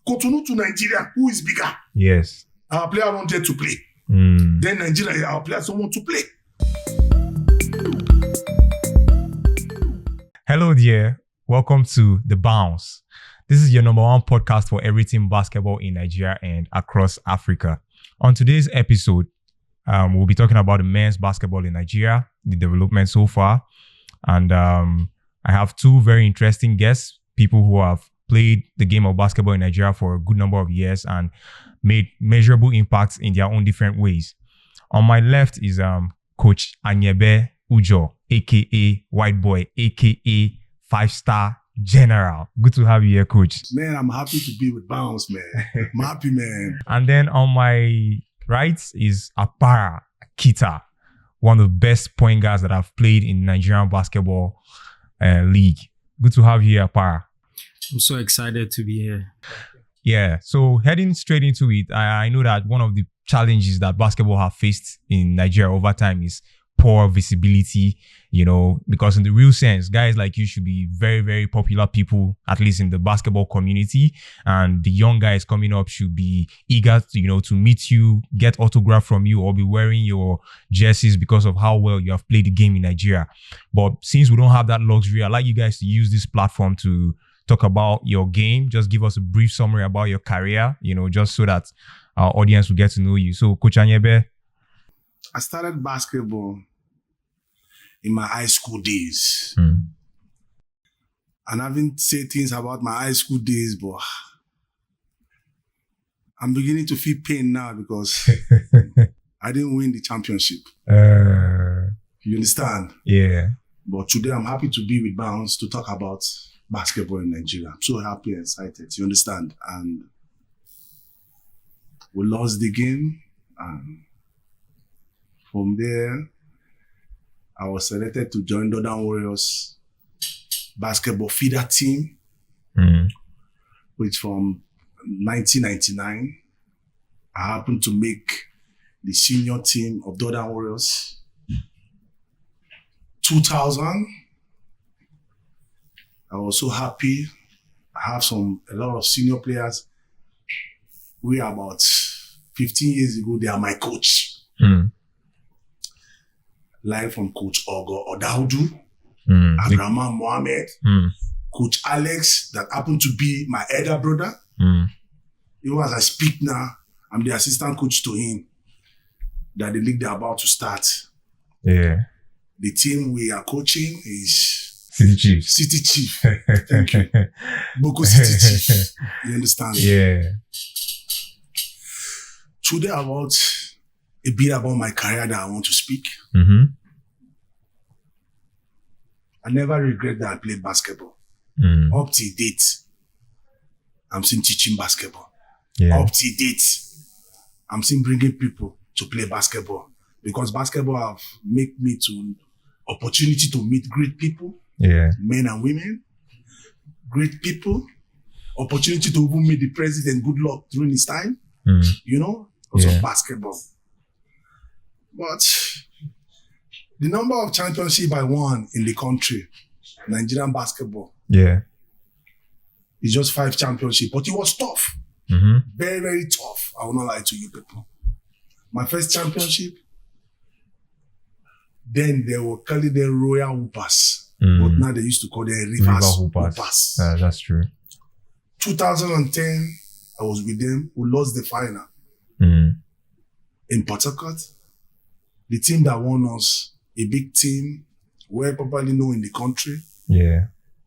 Cotonou to Nigeria, who is bigger? Yes. Our player wanted to play. Then Nigeria, our players don't want to play. Hello there. Welcome to The Bounce. This is your number one podcast for everything basketball in Nigeria and across Africa. On today's episode, we'll be talking about the men's basketball in Nigeria, the development so far. And I have two very interesting guests, people who have played the game of basketball in Nigeria for a good number of years and made measurable impacts in their own different ways. On my left is Coach Anyebe Ujo, aka White Boy, aka 5-star General. Good to have you here, Coach. Man, I'm happy to be with Bounce, man. I'm happy, man. And then on my right is Apara Kita, one of the best point guards that I've played in Nigerian basketball league. Good to have you here, Apara. I'm so excited to be here. Yeah, so heading straight into it, I know that one of the challenges that basketball have faced in Nigeria over time is poor visibility, because in the real sense, guys like you should be very, very popular people, at least in the basketball community. And the young guys coming up should be eager to meet you, get autograph from you, or be wearing your jerseys because of how well you have played the game in Nigeria. But since we don't have that luxury, I'd like you guys to use this platform to talk about your game. Just give us a brief summary about your career, just so that our audience will get to know you. So, Coach Anyebe. I started basketball in my high school days. And I haven't said things about my high school days, but I'm beginning to feel pain now because I didn't win the championship. You understand? Yeah. But today I'm happy to be with Bounce to talk about basketball in Nigeria. I'm so happy and excited. You understand? And we lost the game. And from there, I was selected to join Northern Warriors basketball feeder team, which from 1999, I happened to make the senior team of Northern Warriors. 2000, I was so happy. I have a lot of senior players. We are about 15 years ago, they are my coach. Like from Coach Ogo Odaudu, Abraham Mohammed, Coach Alex, that happened to be my elder brother. Even as I speak now, I'm the assistant coach to him, that the league they're about to start. Yeah. The team we are coaching is City Chiefs. City Chief. Thank you. Boko City Chief. You understand? Yeah. Today about a bit about my career that I want to speak. I never regret that I played basketball. Up to date, I'm still teaching basketball. Yeah. Up to date, I'm still bringing people to play basketball because basketball have made me to opportunity to meet great people, men and women, great people, opportunity to even meet the president, good luck during his time, because of basketball. But the number of championships I won in the country, Nigerian basketball, is just 5 championships. But it was tough. Very, very tough. I will not lie to you people. My first championship, then they were calling them Royal Hoopers. But now they used to call them River Hoopers. That's true. 2010, I was with them. We lost the final. In Port Harcourt. The team that won us, a big team, well properly known in the country.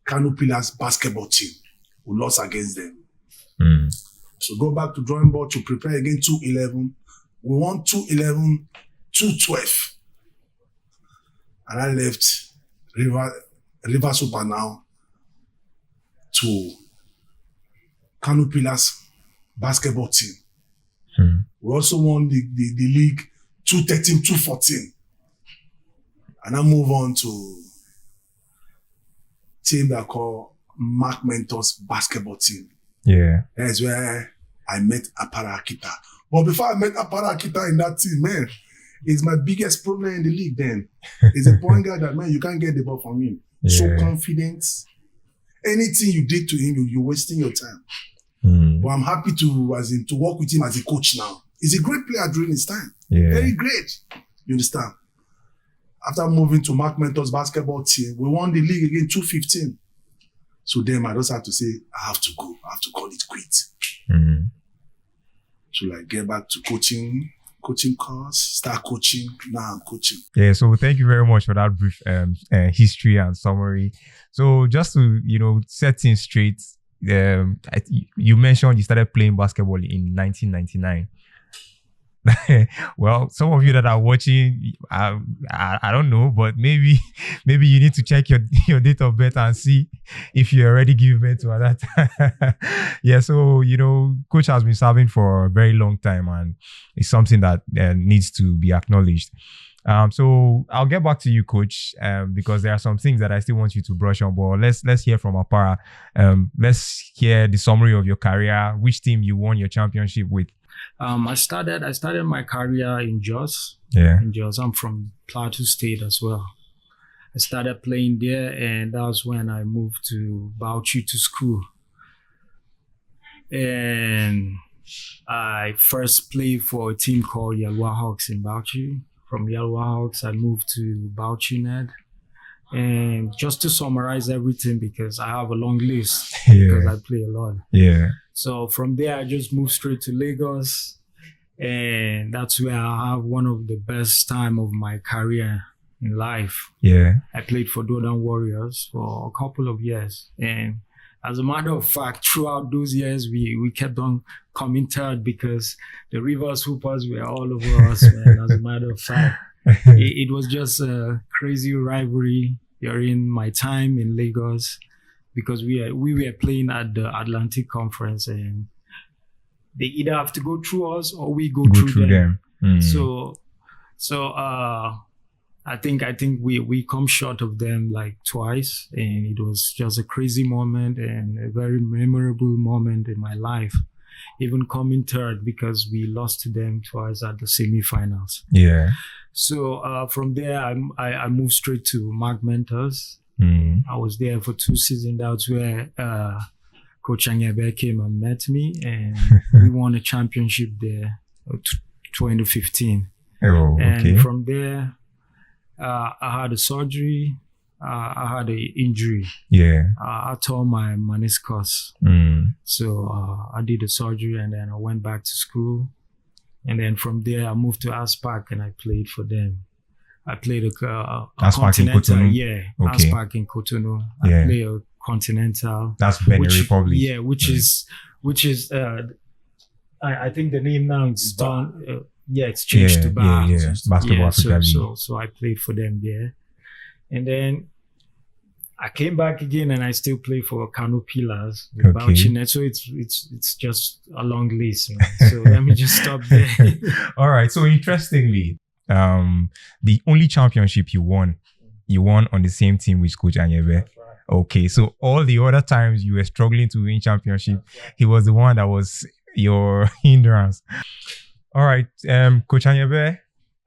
Kano Pillars basketball team. We lost against them. So go back to drawing board to prepare again 2-11. We won 2-11, 2-12. And I left River Super now to Kano Pillars basketball team. We also won the league 2-13, 2-14. And I move on to team that called Mark Mentors basketball team. That's where I met Apara Akita. But before I met Apara Akita in that team, man, it's my biggest problem in the league then. He's a point guard that, man, you can't get the ball from him. So confident. Anything you did to him, you're wasting your time. But I'm happy to work with him as a coach now. He's a great player during his time. Yeah. Very great. You understand? After moving to Mark Mentor's basketball team, we won the league again 2015. So then I just had to say, I have to go. I have to call it quits. Mm-hmm. So like get back to coaching course, start coaching. Now I'm coaching. Yeah, so thank you very much for that brief history and summary. So just to, set things straight, you mentioned you started playing basketball in 1999. Well, some of you that are watching, I don't know, but maybe you need to check your date of birth and see if you already give birth to at that time. Yeah, so coach has been serving for a very long time, and it's something that needs to be acknowledged. So I'll get back to you, coach, because there are some things that I still want you to brush on. But let's hear from Apara. Let's hear the summary of your career. Which team you won your championship with? I started my career in Jos. Yeah. In Jos. I'm from Plateau State as well. I started playing there, and that was when I moved to Bauchi to school. And I first played for a team called Yalwa Hawks in Bauchi. From Yalwa Hawks, I moved to Bauchi Ned. And just to summarize everything, because I have a long list, because I play a lot. Yeah. So from there, I just moved straight to Lagos, and that's where I have one of the best time of my career in life. Yeah. I played for Dodan Warriors for a couple of years, and as a matter of fact, throughout those years, we kept on coming third because the Rivers Hoopers were all over us, man. As a matter of fact, it was just a crazy rivalry during my time in Lagos, because we were playing at the Atlantic Conference, and they either have to go through us or we go through them. So I think we come short of them like twice, and it was just a crazy moment and a very memorable moment in my life. Even coming third, because we lost to them twice at the semifinals. Yeah. So from there, I moved straight to Mark Mentors. I was there for 2 seasons. That's where Coach Anyebe came and met me, and we won a championship there, 2015. Oh, okay. And from there, I had a surgery. I had an injury. Yeah. I tore my meniscus. So I did the surgery, and then I went back to school. And then from there, I moved to Aspak, and I played for them. I played a continental, okay. Aspak in Cotonou. I played a continental. That's Benin Republic. Yeah, which is I think the name now is done. It's changed to Bar. Basketball Africa League. So I played for them there, and then I came back again, and I still play for Kano Pillars with Bauchi. So it's just a long list, man. So let me just stop there. All right. So interestingly, the only championship you won on the same team with Coach Anyebe. Right. Okay. So all the other times you were struggling to win championship, he was the one that was your hindrance. All right. Coach Anyebe,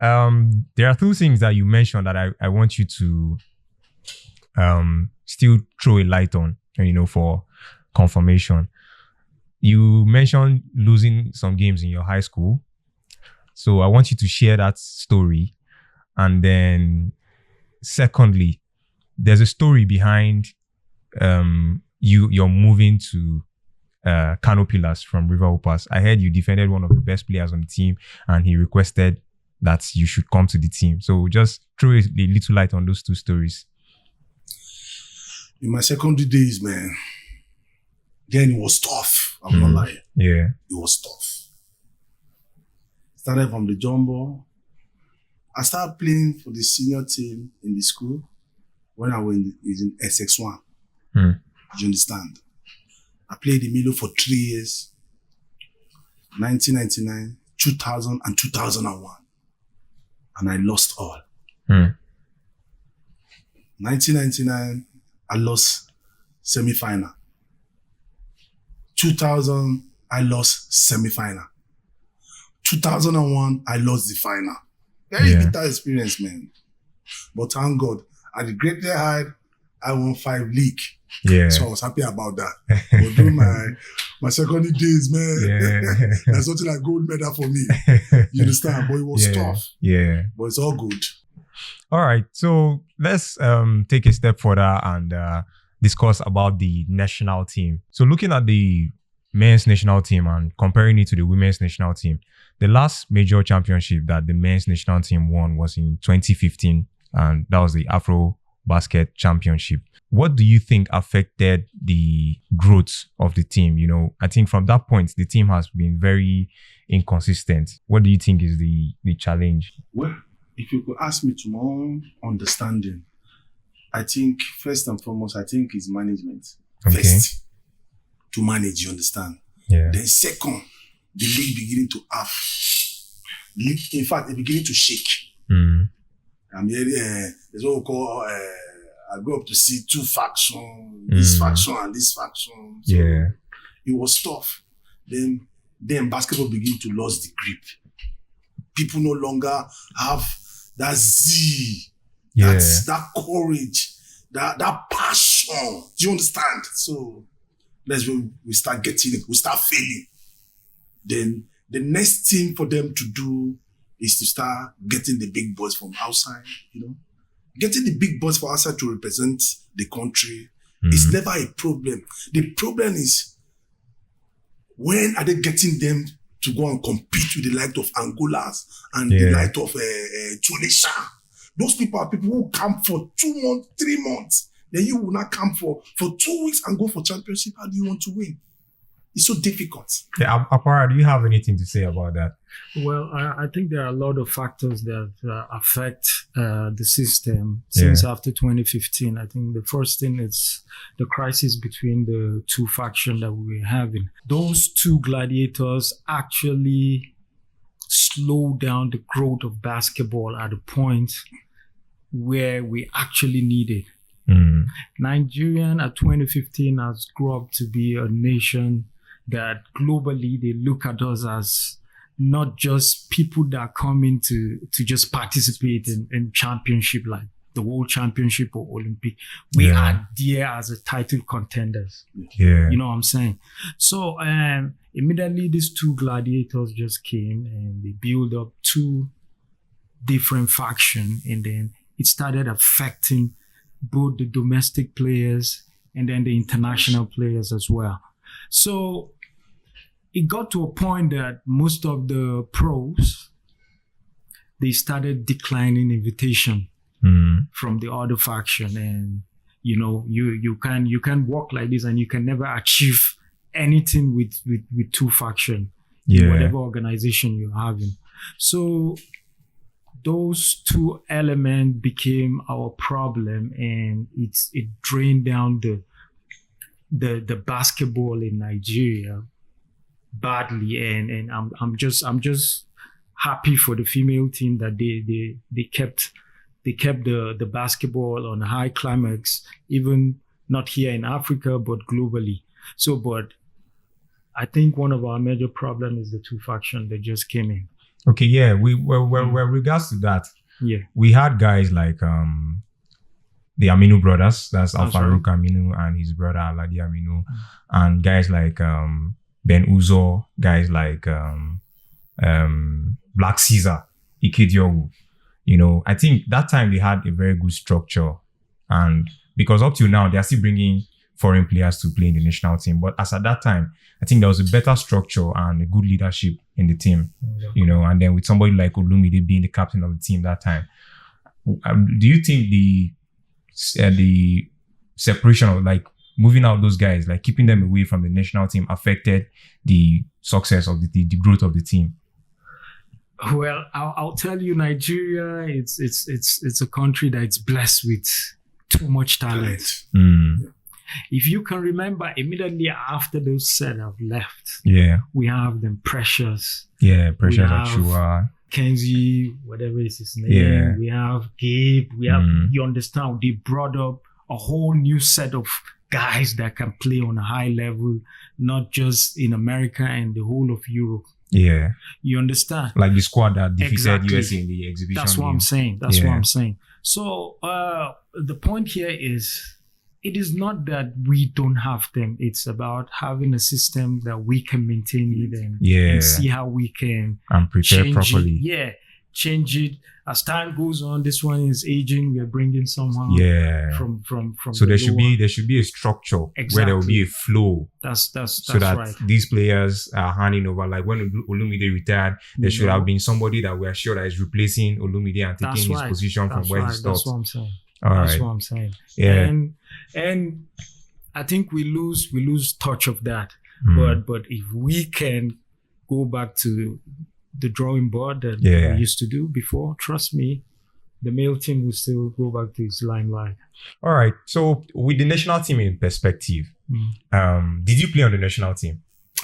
there are 2 things that you mentioned that I want you to still throw a light on, for confirmation. You mentioned losing some games in your high school. So I want you to share that story. And then secondly, there's a story behind you're moving to Kano Pillars from River Hoopers. I heard you defended one of the best players on the team, and he requested that you should come to the team. So just throw a little light on those 2 stories. In my secondary days, man, then it was tough. I'm not lying. Yeah. It was tough. Started from the jumbo. I started playing for the senior team in the school when I was in SX1. Do you understand? I played in Milo for 3 years, 1999, 2000, and 2001. And I lost all. 1999, I lost semi-final. 2000, I lost semi-final. 2001, I lost the final. Very bitter experience, man. But thank God, at the Great High, I won 5 league. Yeah. So I was happy about that. But during my secondary days, man, that's something like gold medal for me. You understand? But it was tough. Yeah. But it's all good. All right. So let's take a step further and discuss about the national team. So looking at the men's national team and comparing it to the women's national team, the last major championship that the men's national team won was in 2015, and that was the Afro Basket Championship. What do you think affected the growth of the team? You know, I think from that point, the team has been very inconsistent. What do you think is the challenge? Well, if you could ask me to my own understanding, I think first and foremost, I think is management. Okay. First, to manage, you understand? Yeah. Then second, the league beginning to have, in fact, it beginning to shake. I'm hearing, there's what we call, I go up to see two factions, this faction and this faction. So it was tough. Then basketball begin to lose the grip. People no longer have that zeal, that courage, that passion. Do you understand? So that's when we start getting it. We start failing. Then the next thing for them to do is to start getting the big boys from outside, you know. Getting the big boys from outside to represent the country is never a problem. The problem is, when are they getting them to go and compete with the light of Angolas and the light of Tunisia? Those people are people who come for 2 months, 3 months. Then you will not come for 2 weeks and go for championship. How do you want to win? It's so difficult. Yeah, Apara, do you have anything to say about that? Well, I think there are a lot of factors that affect the system since after 2015. I think the first thing is the crisis between the two factions that we were having. Those two gladiators actually slowed down the growth of basketball at a point where we actually need it. Nigerian at 2015 has grown up to be a nation that globally they look at us as not just people that come in to just participate in championship like the World Championship or Olympic. We are there as a title contenders. Yeah. You know what I'm saying? So immediately these two gladiators just came and they built up two different factions, and then it started affecting both the domestic players and then the international players as well. So it got to a point that most of the pros, they started declining invitation from the other faction. And, you know, you can walk like this and you can never achieve anything with two factions in whatever organization you're having. So those two elements became our problem, and it drained down the basketball in Nigeria badly. And I'm just happy for the female team that they kept the basketball on a high climax, even not here in Africa but globally. So, but I think one of our major problems is the two factions that just came in. Okay, yeah. With regards to that, we had guys like the Aminu brothers, that's Al-Farouk Aminu and his brother Aladi Aminu, and guys like Ben Uzo, guys like Black Caesar, Ikediogu. You know, I think that time they had a very good structure, and because up till now they are still bringing foreign players to play in the national team. But as at that time, I think there was a better structure and a good leadership in the team, you know, and then with somebody like Olumide being the captain of the team that time. Do you think the separation of like moving out those guys, like keeping them away from the national team, affected the success of the growth of the team? Well, I'll tell you, Nigeria, it's a country that's blessed with too much talent. If you can remember, immediately after those set have left, we have them Precious. Precious Achua. Kenzie, whatever is his name. We have Gabe. We have, you understand, they brought up a whole new set of guys that can play on a high level, not just in America and the whole of Europe. You understand? Like the squad that defeated USA in the exhibition. That's what I'm saying. That's what I'm saying. So the point here is it is not that we don't have them. It's about having a system that we can maintain it and see how we can and prepare change properly. It. Yeah, change it as time goes on. This one is aging. We're bringing somehow from. So there should be a structure where there will be a flow. That's so that right. These players are handing over. Like when Olumide retired, there should have been somebody that we are sure that is replacing Olumide and taking his position from where he stopped. That's what I'm saying. That's what I'm saying. Yeah. And I think we lose touch of that. But if we can go back to the drawing board that we used to do before, trust me, the male team will still go back to its limelight. All right. So with the national team in perspective, did you play on the national team?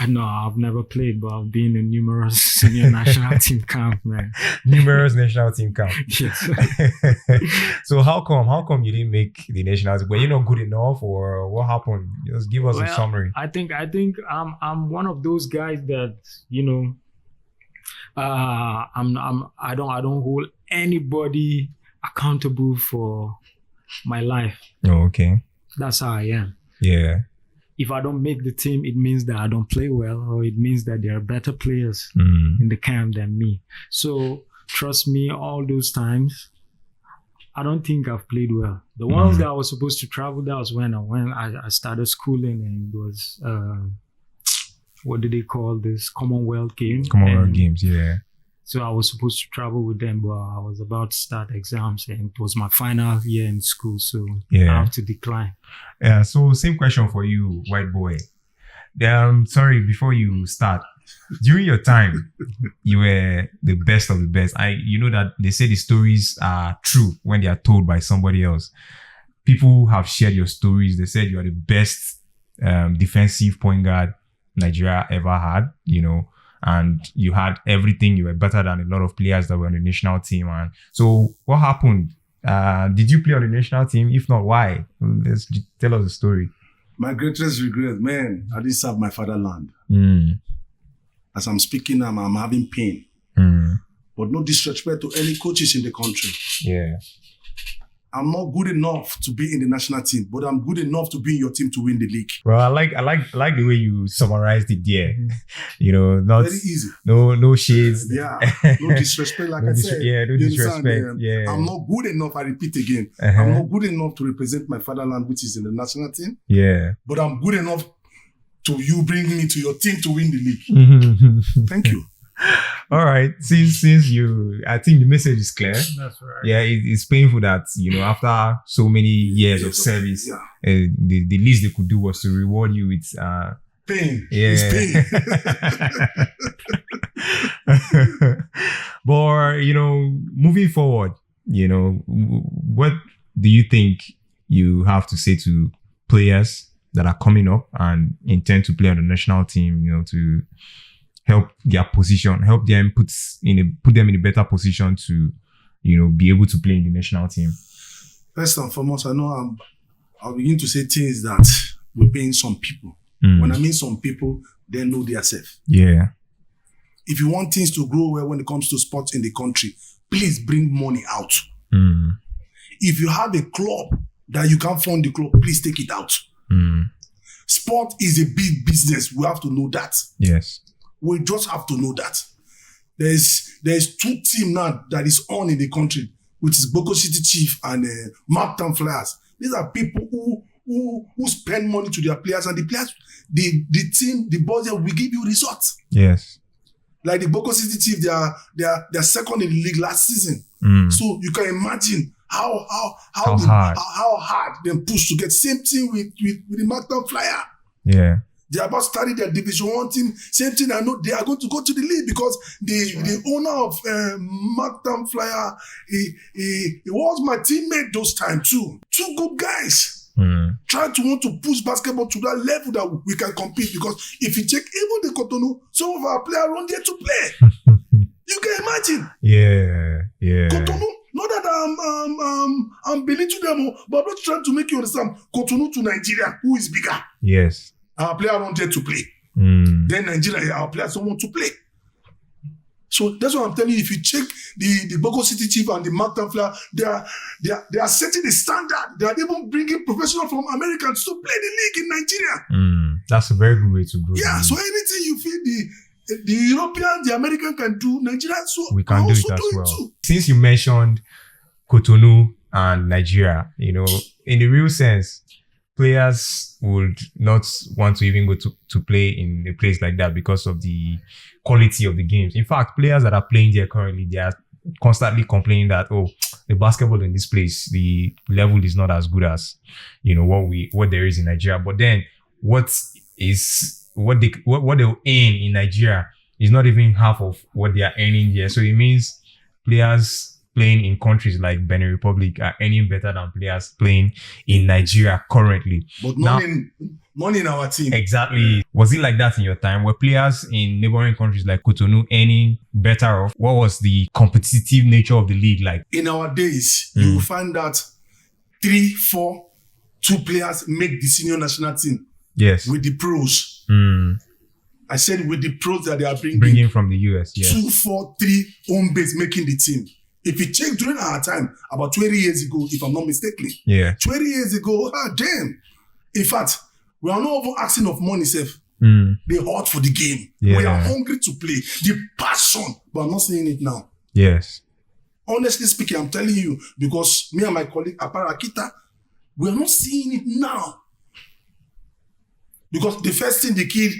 No, I've never played, but I've been in numerous senior national team camp, man. Numerous national team camp. Yes. So how come you didn't make the national team? Were you not good enough, or what happened? Just give us a summary. I think I'm one of those guys that, I don't hold anybody accountable for my life. Oh, okay. That's how I am. Yeah. If I don't make the team, it means that I don't play well, or it means that there are better players in the camp than me. So trust me, all those times, I don't think I've played well. The ones that I was supposed to travel, that was when I started schooling, and it was what do they call this? Commonwealth Games. Games, yeah. So I was supposed to travel with them, but I was about to start exams, and it was my final year in school, so I have to decline. Yeah, so same question for you, white boy. Sorry, before you start, during your time, you were the best of the best. You know that they say the stories are true when they are told by somebody else. People have shared your stories. They said you are the best defensive point guard Nigeria ever had, and you had everything. You were better than a lot of players that were on the national team. And so what happened? Did you play on the national team? If not, why? Let's tell us the story. My greatest regret, man, I didn't serve my fatherland. As I'm speaking, I'm having pain. But no disrespect to any coaches in the country. Yeah. I'm not good enough to be in the national team, but I'm good enough to be in your team to win the league. Well, I like the way you summarized it there. Not very easy. No shades. Yeah, no disrespect. Like I said, no disrespect. Yeah, I'm not good enough. I repeat again, I'm not good enough to represent my fatherland, which is in the national team. Yeah, but I'm good enough to you bring me to your team to win the league. Thank you. All right. Since I think the message is clear. That's right. Yeah, it's painful that After so many years of service, the least they could do was to reward you with pain. Yeah. It's pain. But moving forward, what do you think you have to say to players that are coming up and intend to play on the national team? To help their position, help them put them in a better position to, be able to play in the national team. First and foremost, I know I'll begin to say things that will pain some people. When I mean some people, they know their self. Yeah. If you want things to grow well when it comes to sports in the country, please bring money out. If you have a club that you can't fund the club, please take it out. Sport is a big business. We have to know that. Yes. We just have to know that. There's two teams now that is on in the country, which is Boko City Chief and Marktown Flyers. These are people who spend money to their players, and the players, the team, the boys will give you results. Yes. Like the Boko City Chief, they are second in the league last season. So you can imagine how hard they push to get. Same thing with the Marktown Flyer. Yeah. They are about to study their Division 1 team. Same thing, I know they are going to go to the league because the owner of Marktown Flyer, he was my teammate those times too. Two good guys. Trying to want to push basketball to that level that we can compete, because if you check even the Cotonou, some of our players run there to play. You can imagine. Yeah. Cotonou, not that I'm belittling them, but I'm not trying to make you understand. Cotonou to Nigeria, who is bigger? Yes. Our player run there to play. Then Nigeria, our players don't want to play. So that's what I'm telling you. If you check the Boko City Chief and the Marktown Flyer, they are setting the standard. They are even bringing professionals from Americans to play the league in Nigeria. That's a very good way to grow. Yeah. So anything you feel the European, the American can do, Nigeria we can do it as well. Too. Since you mentioned Cotonou and Nigeria, in the real sense, players would not want to even go to play in a place like that because of the quality of the games. In fact, players that are playing there currently, they are constantly complaining that, the basketball in this place, the level is not as good as, what there is in Nigeria. But then what they'll earn in Nigeria is not even half of what they are earning there. So it means players playing in countries like Benin Republic are earning better than players playing in Nigeria currently. But not in our team. Exactly. Was it like that in your time? Were players in neighboring countries like Cotonou earning better off? What was the competitive nature of the league like? In our days, you will find that 3, 4, 2 players make the senior national team. Yes. With the pros. I said with the pros that they are bringing from the US. Yes. 2, 4, 3 home base making the team. If you check during our time, about 20 years ago, if I'm not mistaken. Yeah. 20 years ago, damn. In fact, we are not even asking of money, Seth. They hot for the game. Yeah. We are hungry to play. The passion, but I'm not seeing it now. Yes. Honestly speaking, I'm telling you, because me and my colleague Aparakita, we are not seeing it now. Because the first thing the kid,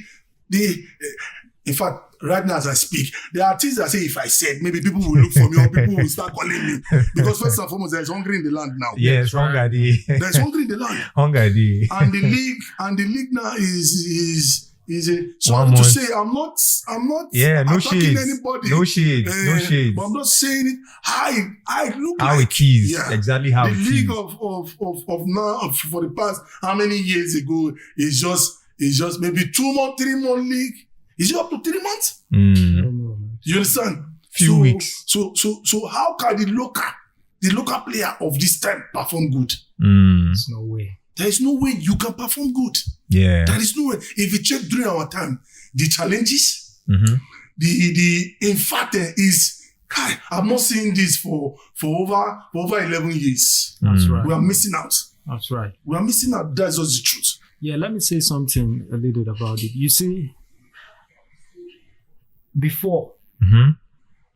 in fact, right now as I speak, there are things I say if I said, maybe people will look for me or people will start calling me. Because first and foremost, there's hunger in the land now. Yes, hunger. There's hunger in the land. Hunger. And the league now is sorry to say, I'm not attacking anybody. No shades. But I'm not saying it. I look how like it is. Exactly how the it league is. of now for the past how many years ago is just maybe 2 months, 3 month league. Is it up to 3 months? You understand? Few weeks. So how can the local player of this time perform good? There's no way. There is no way you can perform good. Yeah. There is no way. If you check during our time, the challenges, in fact, I'm not seeing this for over 11 years. That's right. We are missing out. That's right. We are missing out. That's just the truth. Yeah, let me say something a little about it. You see, before,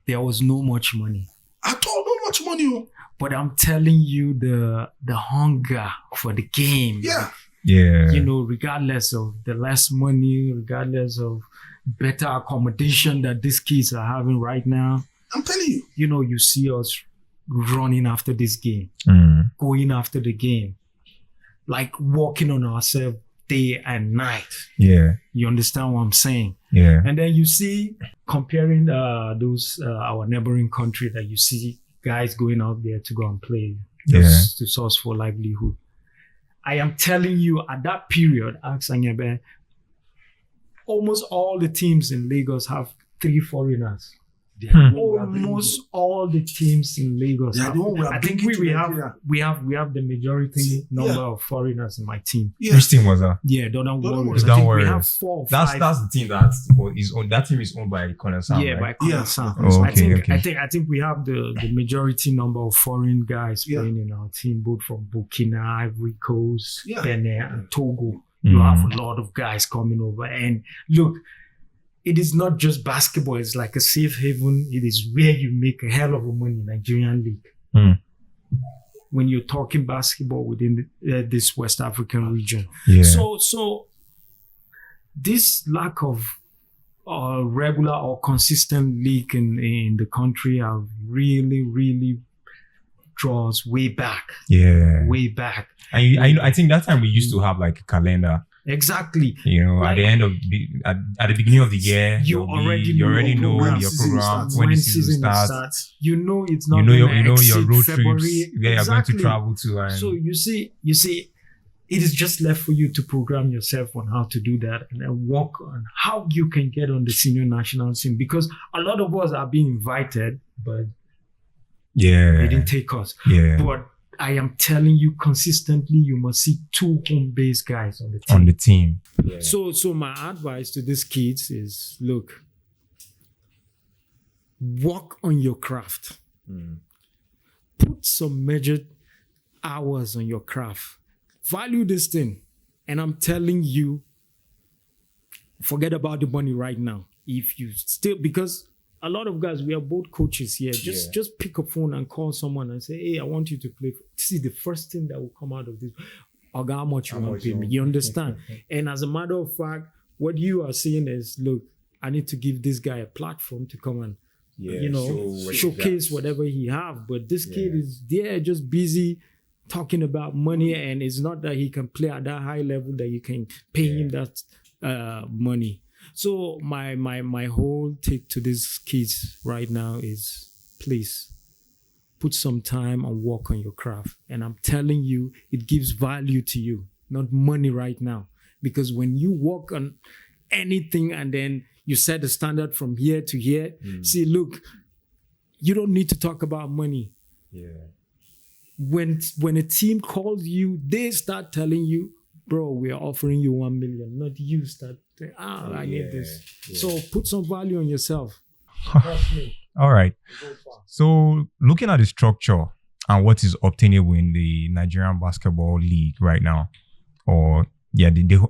there was no much money. At all, not much money. But I'm telling you, the hunger for the game. Yeah. Yeah. Regardless of the less money, regardless of better accommodation that these kids are having right now. I'm telling you. You see us running after this game, going after the game, like working on ourselves day and night. Yeah. You understand what I'm saying? Yeah. And then you see, comparing those our neighboring country, that you see guys going out there to go and play just to source for livelihood. I am telling you, at that period, almost all the teams in Lagos have 3 foreigners. Almost all the teams in Lagos. I think we have the majority number of foreigners in my team. Yeah. Which team was that? Yeah, don't worry. Don't worry. We have 4 or 5. That's the team that is owned. That team is owned by Colonel Sam. Yeah, right? by Colonel Sam. Oh, okay, I think we have the majority number of foreign guys playing in our team, both from Burkina, Ivory Coast, Benin, and Togo. You have a lot of guys coming over, and look. It is not just basketball. It's like a safe haven. It is where you make a hell of a money, Nigerian league. When you're talking basketball within this West African region. Yeah. So this lack of regular or consistent league in the country have really draws way back. Yeah. Way back. And I think that time we used to have like a calendar. Exactly. At the end of at the beginning of the year, you already know your program when the season starts. It's not. Your road February. trips where you're going to travel to. And so you see, it is just left for you to program yourself on how to do that and then work on how you can get on the senior national team, because a lot of us are being invited, but they didn't take us. Yeah. But I am telling you, consistently, you must see 2 home-based guys on the team. Yeah. So my advice to these kids is, look, work on your craft. Put some measured hours on your craft. Value this thing. And I'm telling you, forget about the money right now. If you still, because a lot of guys, we are both coaches here. Just pick a phone and call someone and say, hey, I want you to play. This is the first thing that will come out of this. Oga, how much you want to pay me? You understand? And as a matter of fact, what you are saying is, look, I need to give this guy a platform to come and, showcase whatever he have. But this kid is there just busy talking about money, and it's not that he can play at that high level that you can pay him that money. So my whole take to these kids right now is, please put some time and work on your craft. And I'm telling you, it gives value to you, not money right now. Because when you work on anything and then you set the standard from here to here, see, look, you don't need to talk about money. When a team calls you, they start telling you, bro, we are offering you 1 million, not you start saying, I need this. So put some value on yourself. Trust me. All right. So looking at the structure and what is obtainable in the Nigerian basketball league right now, or the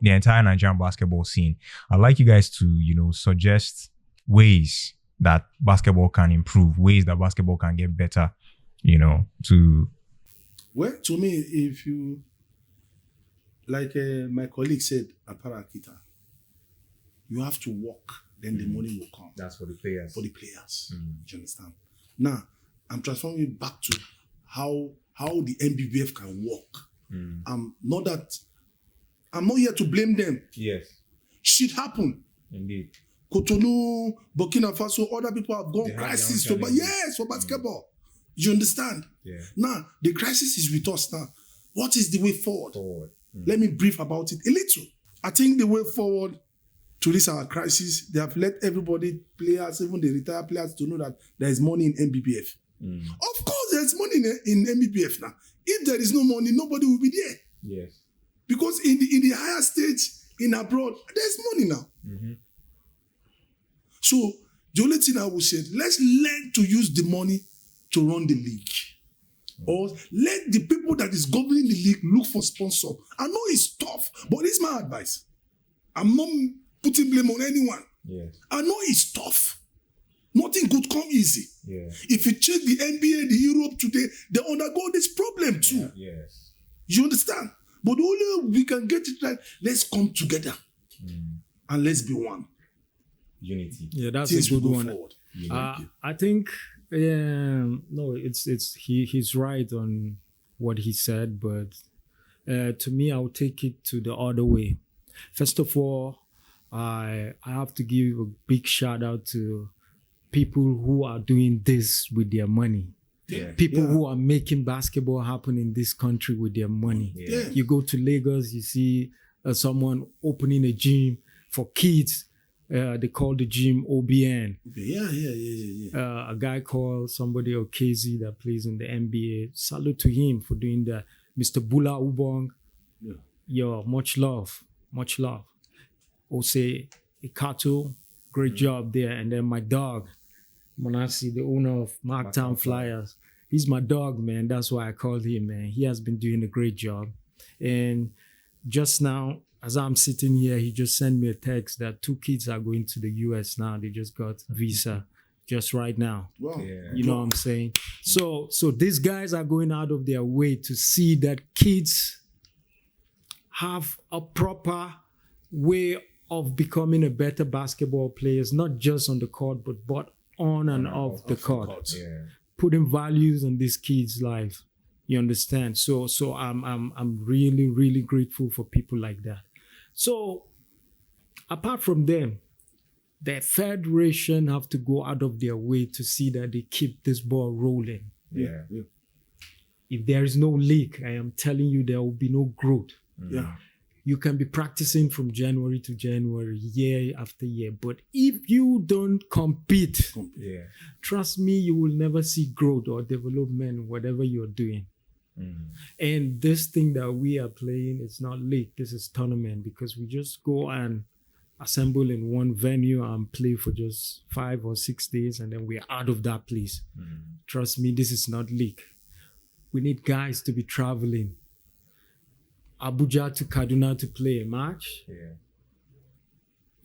entire Nigerian basketball scene, I'd like you guys to, suggest ways that basketball can improve, ways that basketball can get better, to... Well, to me, if you, like my colleague said at Parakita, you have to work, then the money will come. That's for the players. For the players. Do you understand? Now, I'm transforming it back to how the NBBF can work. I'm not here to blame them. Yes. Shit happen. Indeed. Cotonou, Burkina Faso, other people have gone crisis for basketball. You understand? Yeah. Now, the crisis is with us now. What is the way forward? Let me brief about it a little. I think the way forward to this our crisis, they have let everybody, players, even the retired players, to know that there is money in NBBF. Of course, there's money in NBBF now. If there is no money, nobody will be there. Yes. Because in the higher stage, in abroad, there's money now. So the only thing I would say, let's learn to use the money to run the league. Or let the people that is governing the league look for sponsor. I know it's tough, but it's my advice. I'm not putting blame on anyone. Yes. I know it's tough. Nothing could come easy. Yeah. If you check the NBA, the Europe today, they undergo this problem too. Yes. You understand? But the only way we can get it right, let's come together and let's be one. Unity. Yeah, that's Things a good will go one. forward. I think no, he's right on what he said, but to me, I'll take it to the other way. First of all, I have to give a big shout out to people who are doing this with their money. Yeah. People who are making basketball happen in this country with their money. Yeah. You go to Lagos, you see someone opening a gym for kids. They call the gym OBN. Yeah. A guy called somebody Okezi that plays in the NBA. Salute to him for doing that. Mr. Bula Ubong. Yo, much love. Ose Ikato, great job there. And then my dog, Manasi, the owner of Marktown Flyers. He's my dog, man. That's why I called him, man. He has been doing a great job. And just now, as I'm sitting here, he just sent me a text that 2 kids are going to the US now. They just got visa just right now. Wow. Yeah. You know what I'm saying? So these guys are going out of their way to see that kids have a proper way of becoming a better basketball players, not just on the court, but on and off the court. Yeah. Putting values on these kids' life. You understand? So I'm really, really grateful for people like that. So apart from them, the federation have to go out of their way to see that they keep this ball rolling. Yeah. If there is no leak, I am telling you, there will be no growth. Yeah. You can be practicing from January to January, year after year. But if you don't compete, trust me, you will never see growth or development, whatever you're doing. And this thing that we are playing is not league, this is tournament, because we just go and assemble in one venue and play for just 5 or 6 days, and then we're out of that place. Trust me, this is not league. We need guys to be traveling. Abuja to Kaduna to play a match.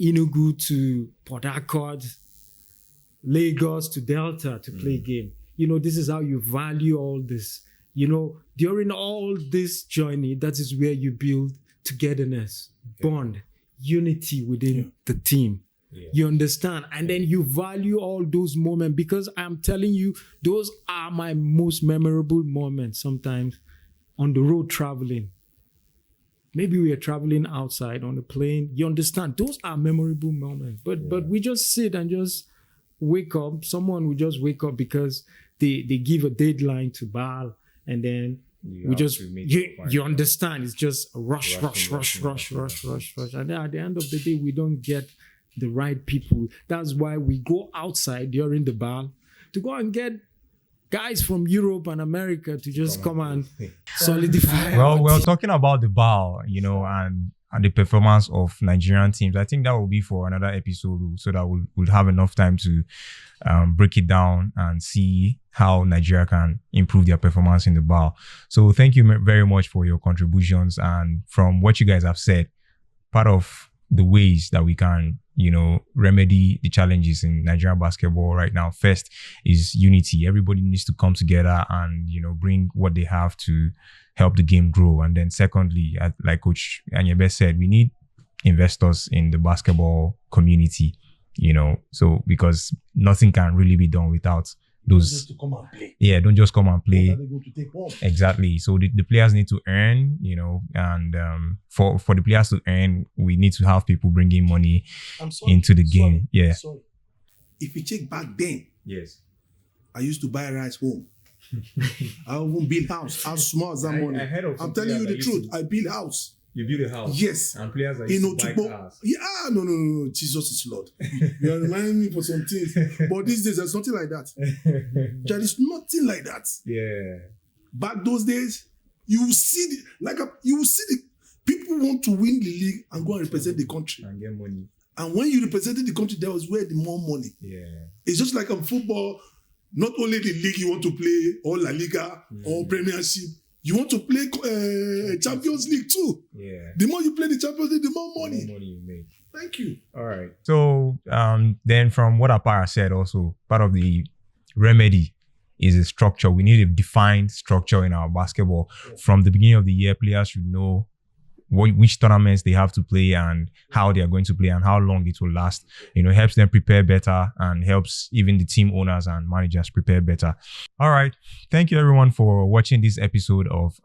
Enugu to Port Harcourt. Lagos to Delta to play a game. You know, this is how you value all this. You know, during all this journey, that is where you build togetherness, bond, unity within the team. You understand? And then you value all those moments, because I'm telling you, those are my most memorable moments sometimes on the road traveling. Maybe we are traveling outside on the plane. You understand? Those are memorable moments. But we just sit and just wake up. Someone will just wake up because they give a deadline to Baal, and then you understand, it's just a rush. And then at the end of the day, we don't get the right people. That's why we go outside during the Baal to go and get guys from Europe and America to just come and solidify. Well, talking about the Baal, you know, and the performance of Nigerian teams, I think that will be for another episode, so that we'll have enough time to break it down and see how Nigeria can improve their performance in the Baal. So thank you very much for your contributions. And from what you guys have said, part of the ways that we can, you know, remedy the challenges in Nigerian basketball right now, first is unity. Everybody needs to come together and, you know, bring what they have to help the game grow. And then secondly, like Coach Anyebe said, we need investors in the basketball community, you know, so because nothing can really be done without those. Just to come and play. Yeah, don't just come and play. What are they going to take home? Exactly. So the players need to earn, you know, and for the players to earn, we need to have people bringing money into the game. Sorry. If you check back then, yes, I used to buy rice home. I won't build house. How small is that money? I'm telling you the truth. I build house. You build a house. Yes. And players are used to buy cars. Yeah, no. Jesus is Lord. You are reminding me for some things. But these days, there's nothing like that. There is nothing like that. Yeah. Back those days, you will see the people want to win the league and go and represent the country. And get money. And when you represented the country, that was where the more money. Yeah. It's just like in football, not only the league you want to play, or La Liga, or Premiership, you want to play Champions League too. Yeah. The more you play the Champions League, the more money. The more money you make. Thank you. All right. So then from what Apara said also, part of the remedy is a structure. We need a defined structure in our basketball. Yeah. From the beginning of the year, players should know which tournaments they have to play and how they are going to play and how long it will last. You know, it helps them prepare better and helps even the team owners and managers prepare better. All right. Thank you everyone for watching this episode of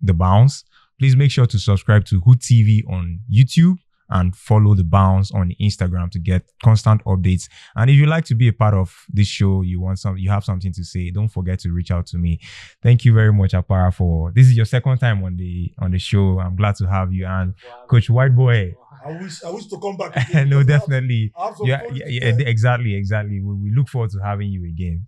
The Bounce. Please make sure to subscribe to Hood TV on YouTube and follow The Bounce on Instagram to get constant updates. And if you'd like to be a part of this show, you have something to say, don't forget to reach out to me. Thank you very much, Apara, this is your second time on the show. I'm glad to have you. And Coach White Boy, I wish to come back again. No, definitely. Yeah, exactly. We look forward to having you again.